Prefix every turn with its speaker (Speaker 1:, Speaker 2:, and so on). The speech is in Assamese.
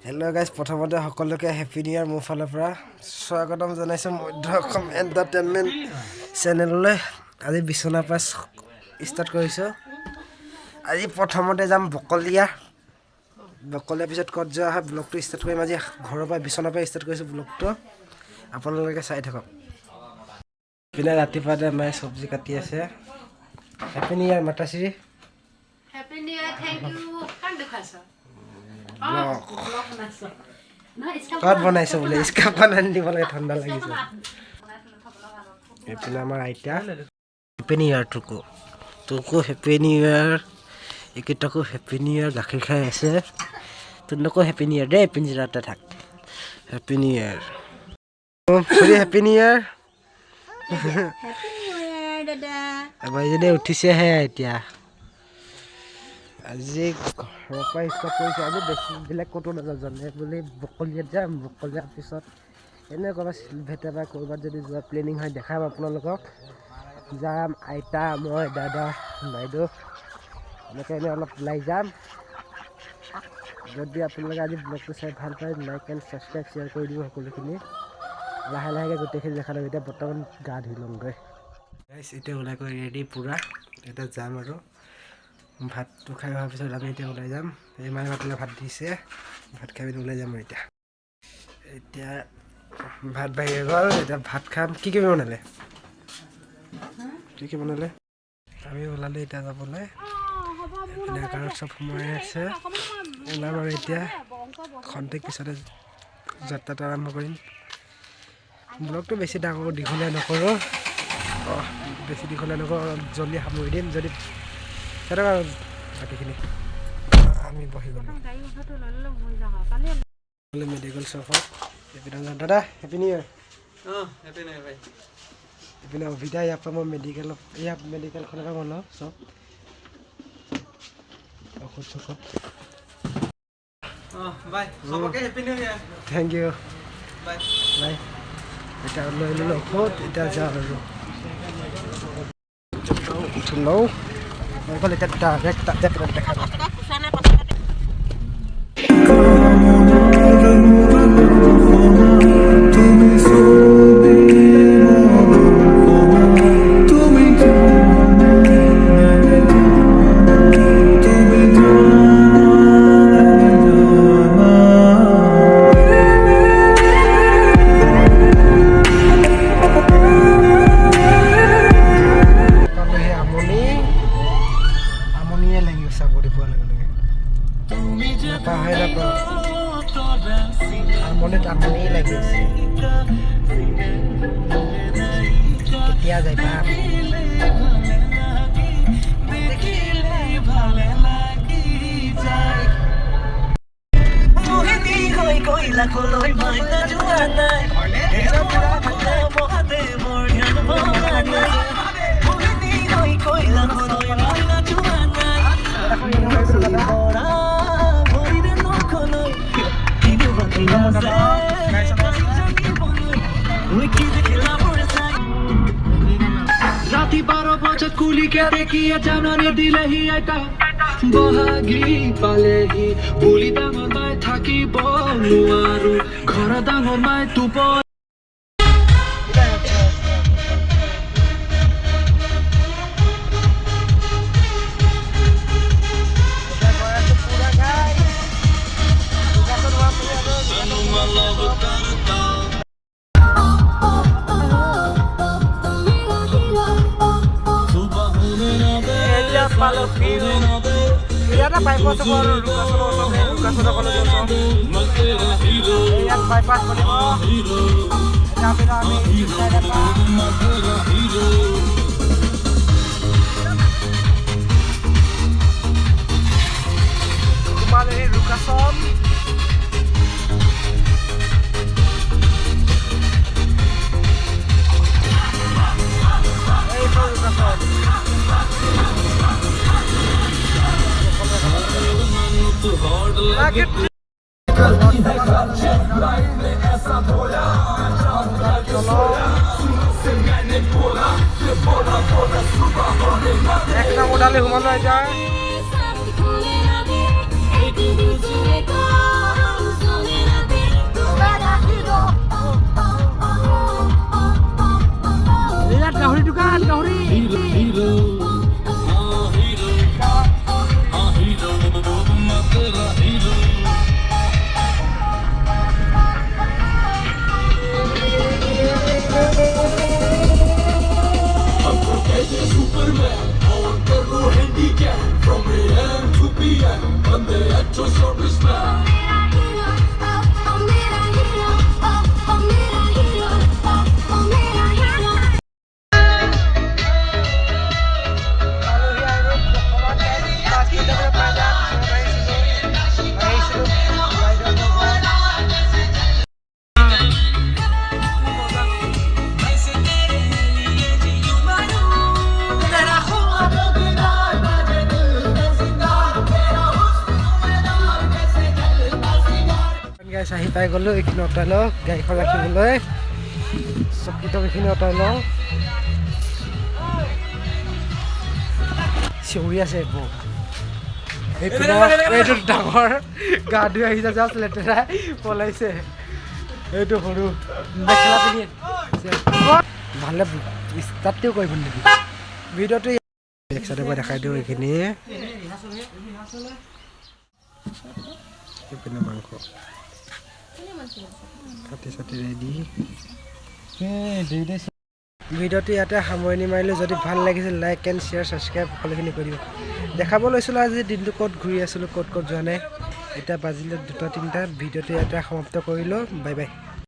Speaker 1: হেল্ল' গাইজ, প্ৰথমতে সকলোকে হেপী নিউ ইয়েৰ মোৰ ফালৰ পৰা স্বাগতম জনাইছোঁ মধ্য অসম এণ্টাৰটেইনমেণ্ট চেনেললৈ। আজি বিচনাৰ পৰা ষ্টাৰ্ট কৰিছোঁ। আজি প্ৰথমতে যাম বকলীয়া পিছত ক'ত যোৱা হয় ব্লগটো ষ্টাৰ্ট কৰিম। আজি ঘৰৰ পৰা বিচনাৰ পৰা ষ্টাৰ্ট কৰিছোঁ ব্লগটো, আপোনালোকে চাই থাকক। পিনে ৰাতিপুৱাতে মায়ে চব্জি কাটি আছে। হেপী নিউ ইয়েৰ মাতাশ্ৰী।
Speaker 2: Happy new year, thank you. কাক দেখাইছ?
Speaker 1: ক'ত বনাইছোঁ বোলে, স্কাৰ্ফখন আনি দিব লাগে, ঠাণ্ডা লাগিছে। এইপিনে আমাৰ আইতা। হেপী নিউ ইয়েৰ তোকো হেপী নিউ ইয়েৰ। এইকেইটাকো হেপী নিউ ইয়েৰ। গাখীৰ খাই আছে। তোকো হেপী নিউ ইয়েৰ দেই, পিঞ্জিৰাতে থাক। Happy new year happy new year. আমাৰ এইজনী উঠিছেহে এতিয়া। আজি ঘৰৰ পৰা ষ্টাৰ্ট কৰিছোঁ। আজি বেছি বেলেগ ক'তো নাযাওঁ বুলি বকলীয়াত যাম। বকলীয়াৰ পিছত এনে ক'ৰবাত চিলভেটা বা ক'ৰবাত যদি যোৱা প্লেনিং হয় দেখাম আপোনালোকক। যাম আইতা, মই, দাদা, বাইদেউ এনেকৈ অলপ ওলাই যাম। যদি আপোনালোকে আজি ব্লগটো চাই ভাল পায়, লাইক এণ্ড ছাবস্ক্ৰাইব শ্বেয়াৰ কৰি দিব সকলোখিনি। লাহে লাহেকৈ গোটেইখিনি দেখা যাব। এতিয়া বৰ্তমান গা ধুই লওঁগৈ। এতিয়া ওলাই গৈ ৰেডি পূৰা। এতিয়া যাম আৰু ভাতটো খাই হোৱাৰ পিছত আমি এতিয়া ওলাই যাম। এই মায়ে মাতিলে ভাত দিছে, ভাত খাই পিনি ওলাই যাম আৰু এতিয়া ভাত বাঢ়ি গ'ল। এতিয়া ভাত খাম। কি বনালে? কি বনালে? আমি ওলালোঁ এতিয়া যাবলৈ। এইপিনে আকাৰত চব সোমাই আছে। ওলাম আৰু এতিয়া খন্তেক পিছতে যাত্ৰাটো আৰম্ভ কৰিম। ব্লগটো বেছি দীঘলীয়া নকৰোঁ, অলপ জল্দি সামৰি দিম। যদি তেনেকুৱা বাকীখিনি আমি বহি গ'লোঁ মেডিকেল শ্বপত। এইপিনে দাদা হেপী নিউ ইয়েৰ। এইপিনে অভিদা, ইয়াৰ পৰা মই মেডিকেলখনৰ পৰা বনাওঁ চব ঔষধ চৌষধ। থেংক ইউ, বাই। এতিয়া লৈ ল'লোঁ ঔষধ। এতিয়া যাওঁ আৰু লওঁ অকল এতিয়া ডাইৰেক্ট তাতে দেখা পাম। আমনি লাগিছে। কেতিয়া যাই পাম?
Speaker 3: राति 12 बजे कुली के देखिए जानाने दिलेही आइता बहागी पालेही बुली डाঙर माय থাকিব নোৱাৰো ঘৰ ডাঙৰ মাই তুপ
Speaker 1: বাইপাছ কৰিব আমি ৰুকাচন। একটা মোডালে ঘুমানো এটা গাইছ আহি পাই গ'লোঁ এইখিনি অঁতাই লওঁ গাড়ীখন ৰাখিবলৈ চকীটো এইখিনি অঁতাই লওঁ চিঞৰি আছে এইবোৰ এইটো ডাঙৰ গা ধুই আহিছে জাষ্ট লেতেৰা পলাইছে এইটো সৰু মেখেলা পিন্ধি ভালে ষ্টাৰ্টটো কৰিব নেকি ভিডিঅ'টো একচাইডে মই দেখাই দিওঁ এইখিনি এইপিনে মাংস কাটি চাটি ৰেডি ভিডিঅ'টো ইয়াতে সামৰণি মাৰিলোঁ যদি ভাল লাগিছিল লাইক এণ্ড শ্বেয়াৰ ছাবস্ক্ৰাইব সকলোখিনি কৰি দিব দেখাব লৈছিলোঁ আজি দিনটো ক'ত ঘূৰি আছিলোঁ ক'ত যোৱা নাই এতিয়া বাজিলে 2টা 3টা ভিডিঅ'টো ইয়াতে সমাপ্ত কৰিলোঁ বাই বাই